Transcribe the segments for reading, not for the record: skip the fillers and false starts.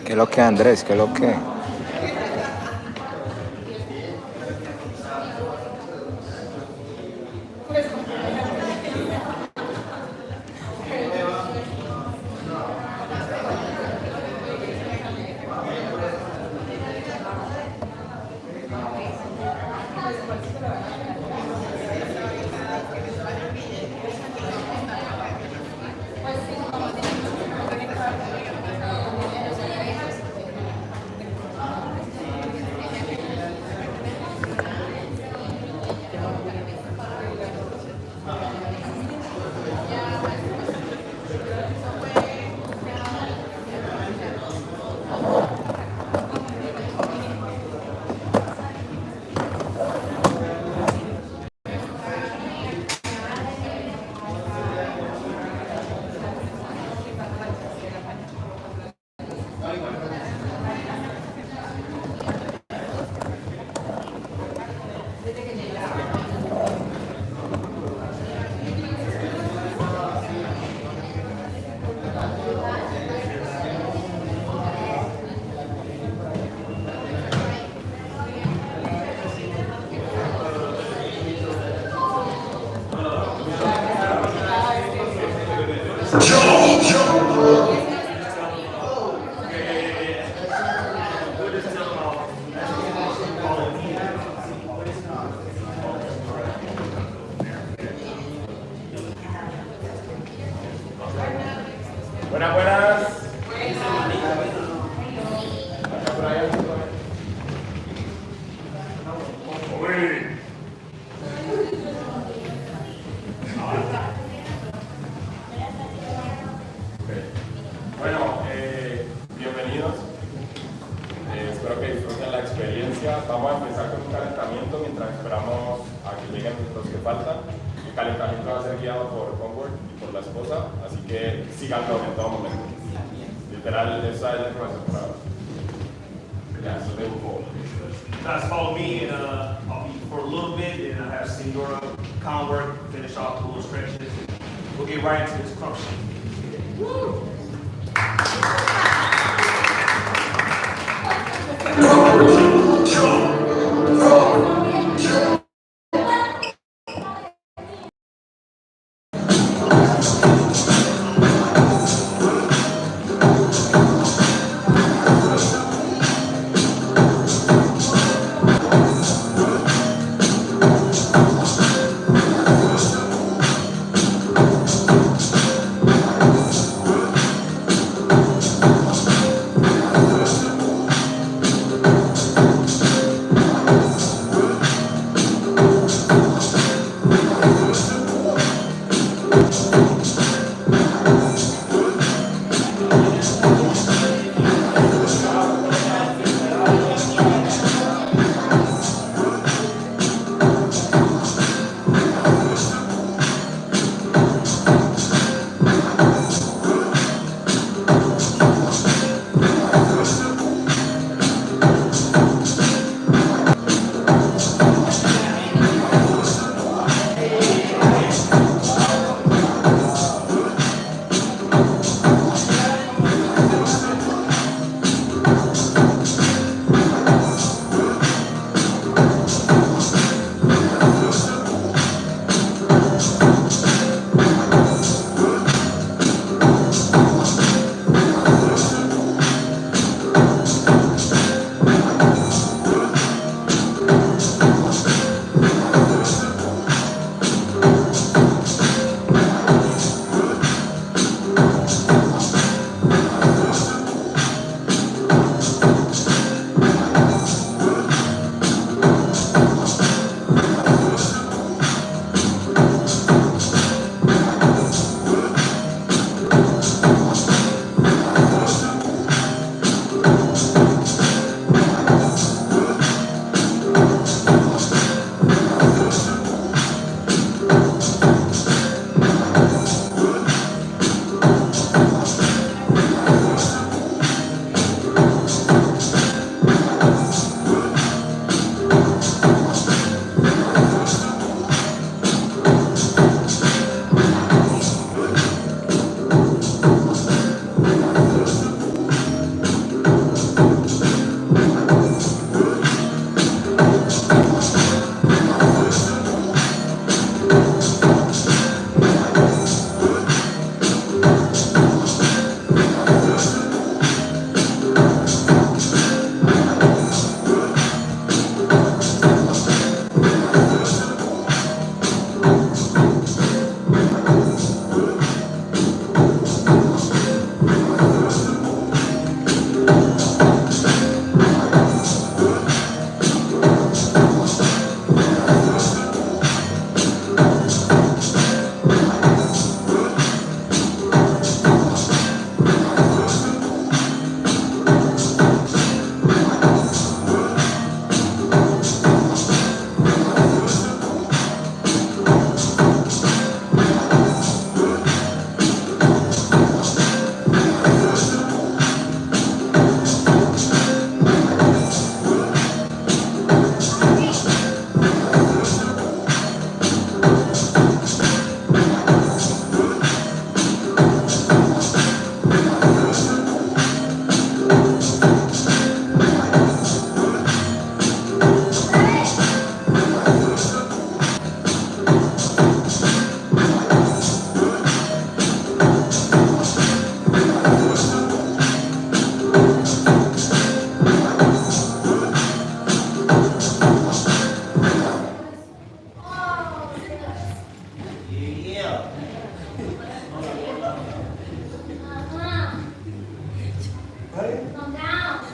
¿Qué es lo que, Andrés? ¿Qué es lo que? Buenas, buenas. Bueno, bienvenidos. Espero que disfruten la experiencia. Vamos a empezar con un calentamiento mientras esperamos a que lleguen los que faltan. El calentamiento va a ser guiado por konwork y por la esposa, así que síganlo en todo momento. Literal, esa es la información por ahora. Yeah, so they will follow. Guys, follow me, and I'll be for a little bit, and I have Senora konwork finish off the little stretches. We'll get right into this crump sheet. Woo! Yeah. Right? Calm down.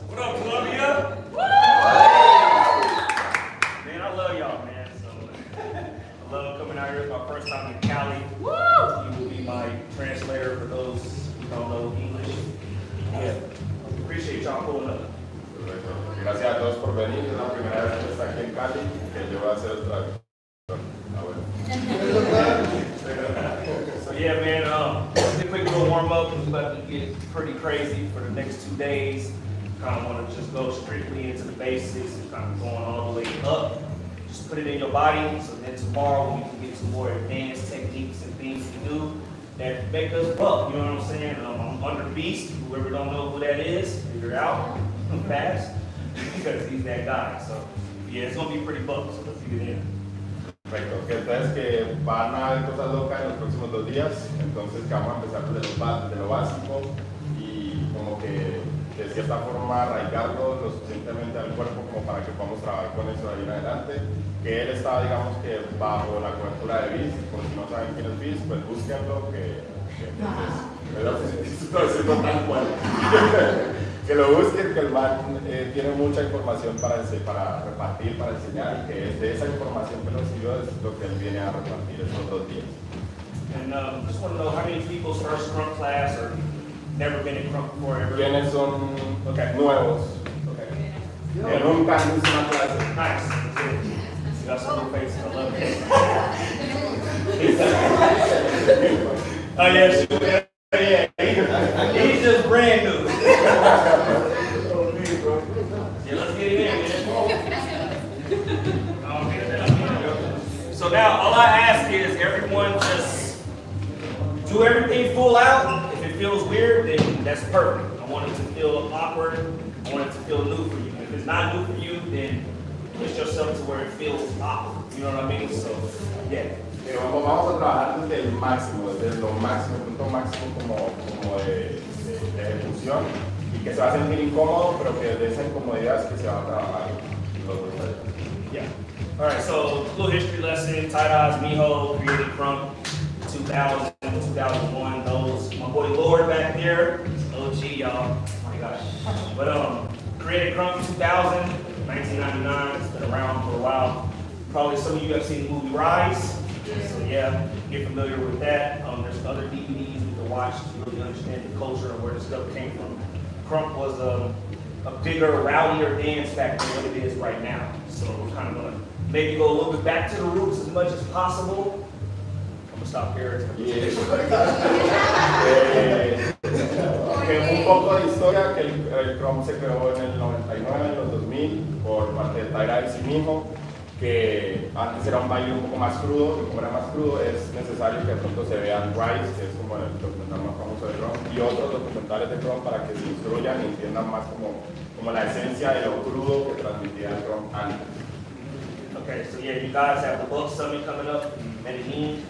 What up, Columbia? Man, I love y'all, man. So I love coming out here. It's my first time in Cali. You will be my translator for those who don't know English. Yeah. Appreciate y'all pulling up. Perfecto. Gracias a todos por venir. Es la primera vez que está aquí en Cali, que yo voy a hacer el traductor. Ah, bueno. So yeah, man, just a quick little warm up because we're about to get pretty crazy for the next 2 days. Kind of want to just go strictly into the basics, kind of going all the way up. Just put it in your body, so then tomorrow we can get some more advanced techniques and things to do that make us buck. You know what I'm saying? I'm under Beast. Whoever don't know who that is, figure it out fast because he's that guy. So yeah, it's gonna be pretty buck. So let's get it in. Perfecto, que entonces que van a haber cosas locas en los próximos 2 días, entonces que vamos a empezar desde lo básico y como que de cierta forma arraigarlo lo suficientemente al cuerpo como para que podamos trabajar con eso de ahí en adelante, que él estaba digamos que bajo la cobertura de BIS, por si no saben quién es BIS, pues búsquenlo, que lo busquen, que el man tiene mucha información para repartir, para enseñar, y que es de esa información que recibió es lo que él viene a repartir estos 2 días. And just want to know how many people's first scrum class or never been in scrum before ever? ¿Quiénes son nuevos? Okay. Que nunca han visto una clase. Nice. That's good. You got some new faces. I love it. Oh, yeah, sure. Yeah, he's just brand new. Yeah, let's get it in, man. So now all I ask is everyone just do everything full out. If it feels weird, then that's perfect. I want it to feel awkward. I want it to feel new for you. If it's not new for you, then push yourself to where it feels awkward. You know what I mean? So, yeah. Vamos a trabajar desde el máximo, desde lo máximo, el punto máximo como de ejecución y que se va a sentir incómodo, pero que de esa incomodidad es que se va a trabajar los dos talleres. Yeah. All right, so little history lesson, tie-dyes, Miho, created from 2000, 2001, those, my boy Lord back there, OG, y'all, oh my gosh. But created Crump 2000, 1999, it's been around for a while. Probably some of you have seen the movie Rise, so yeah, get familiar with that. There's other DVDs you can watch to really understand the culture and where this stuff came from. Crump was a bigger, rowdier dance back than what it is right now. So we're kind of gonna maybe go a little bit back to the roots as much as possible. I'm gonna stop here. Un poco de historia, que el Chrome se creó en el 99, en los 2000, por parte de Tyra y sí mismo, que antes era un baile un poco más crudo, y como era más crudo es necesario que de pronto se vean Rise, que es como el documental más famoso de Chrome, y otros documentales de Chrome para que se instruyan y entiendan más como la esencia de lo crudo que transmitía el Chrome antes. Okay, so yeah, you guys have the book summit coming up in Medellin.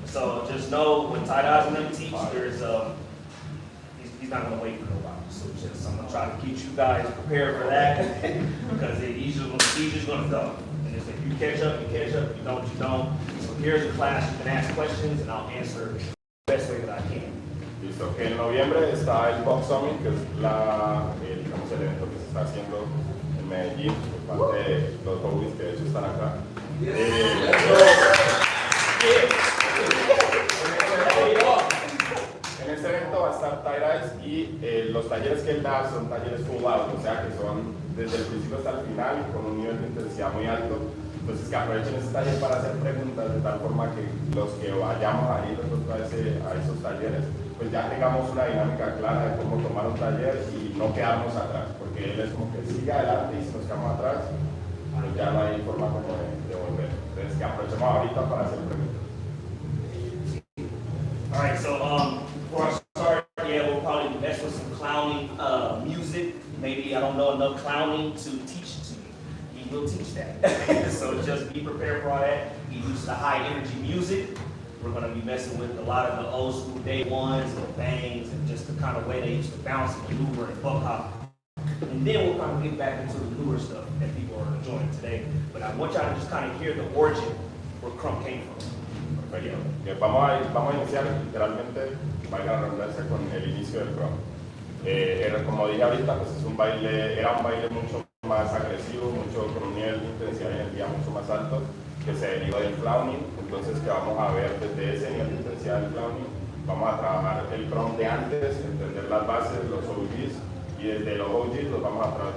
So just know when Ty-Dye's going to teach, there's he's not going to wait for nobody. So just I'm going to try to keep you guys prepared for that because he's just going to go. And if you catch up, you catch up. If you don't, you don't. So here's a class you can ask questions and I'll answer the best way that I can. Listo, que en noviembre está el Box Summit, que es digamos, el evento que se está haciendo en Medellín por parte de los hobbies que de hecho están acá. En este evento va a estar Ty-Dyes y los talleres que él da son talleres full out, o sea que son desde el principio hasta el final con un nivel de intensidad muy alto. Entonces que aprovechen este taller para hacer preguntas de tal forma que los que vayamos a ir nosotros a esos talleres pues ya tengamos una dinámica clara de cómo tomar un taller y no quedarnos atrás, porque él es como que sigue adelante y si nos quedamos atrás pues ya no hay forma como de volver. Entonces que aprovechemos ahorita para hacer preguntas. All right, so before I start, yeah, we'll probably mess with some clowning music. Maybe I don't know enough clowning to teach it to you. He will teach that. So just be prepared for all that. He uses the high energy music. We're going to be messing with a lot of the old school day ones and bangs and just the kind of way they used to bounce and maneuver and buck hop. And then we'll kind of get back into the newer stuff that people are enjoying today. But I want y'all to just kind of hear the origin where Crump came from. Perfecto. Vamos a iniciar literalmente, valga la redundancia, con el inicio del Chrome. Como dije ahorita, pues era un baile mucho más agresivo, con un nivel de intensidad y energía mucho más alto, que se derivó del clowning. Entonces que vamos a ver desde ese nivel de intensidad del clowning, vamos a trabajar el Chrome de antes, entender las bases, los OGs, y desde los OGs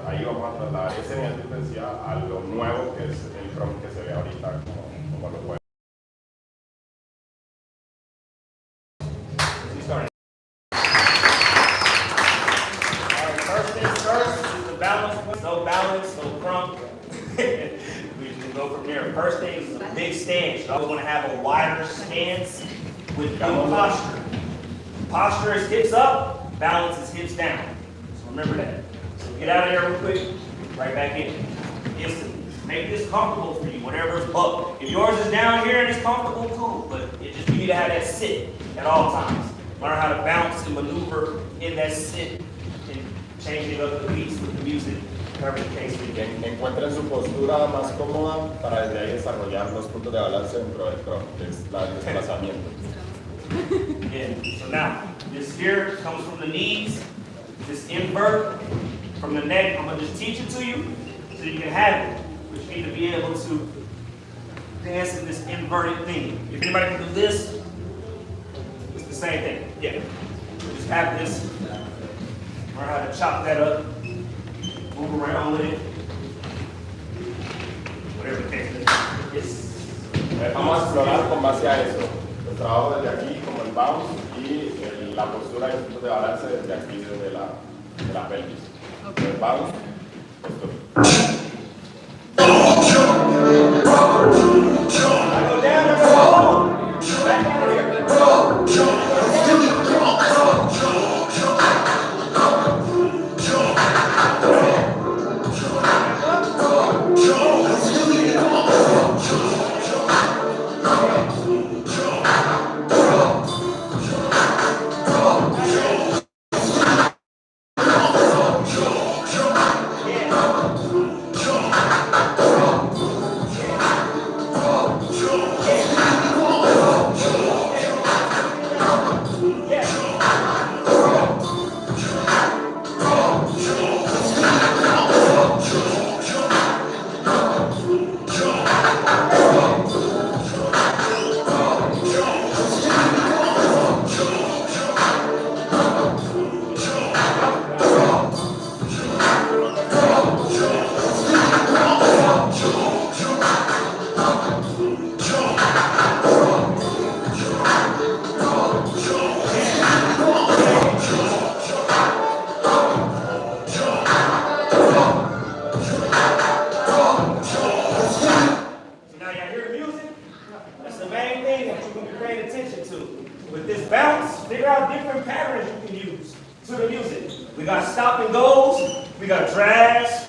ahí vamos a trasladar ese nivel de intensidad a lo nuevo que es el Chrome que se ve ahorita como lo pueden. No balance, no crump. We can go from there. First thing is a big stance. You always want to have a wider stance with good posture. Posture is hips up, balance is hips down. So remember that. So get out of there real quick, right back in. Instantly. Make this comfortable for you, whatever is up. If yours is down here and it's comfortable, cool. But you need to have that sit at all times. Learn how to bounce and maneuver in that sit and changing up the beats with the music. Que encuentren su postura más cómoda para desde ahí desarrollar los puntos de balance dentro del Chrome, que es el desplazamiento. Yeah. So now, this here comes from the knees, this invert from the neck. I'm going to just teach it to you so you can have it, which means to be able to dance in this inverted thing. If anybody can do this, it's the same thing. Yeah. Just have this, learn how to chop that up. Move around with it. Whatever the case is. Vamos a explorar con base a eso. El trabajo desde aquí, como el bounce y la postura y los puntos de balance desde aquí, desde la pelvis. Entonces vamos. Esto. With this bounce, figure out different patterns you can use to the music. We got stop and goes, we got drags,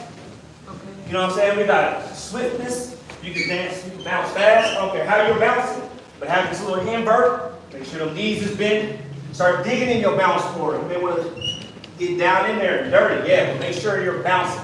you know what I'm saying? We got swiftness, you can dance, you can bounce fast, I don't care how you're bouncing, but have this little invert, make sure them knees is bent, start digging in your bounce forward. You may want to get down in there and dirty, yeah, but make sure you're bouncing.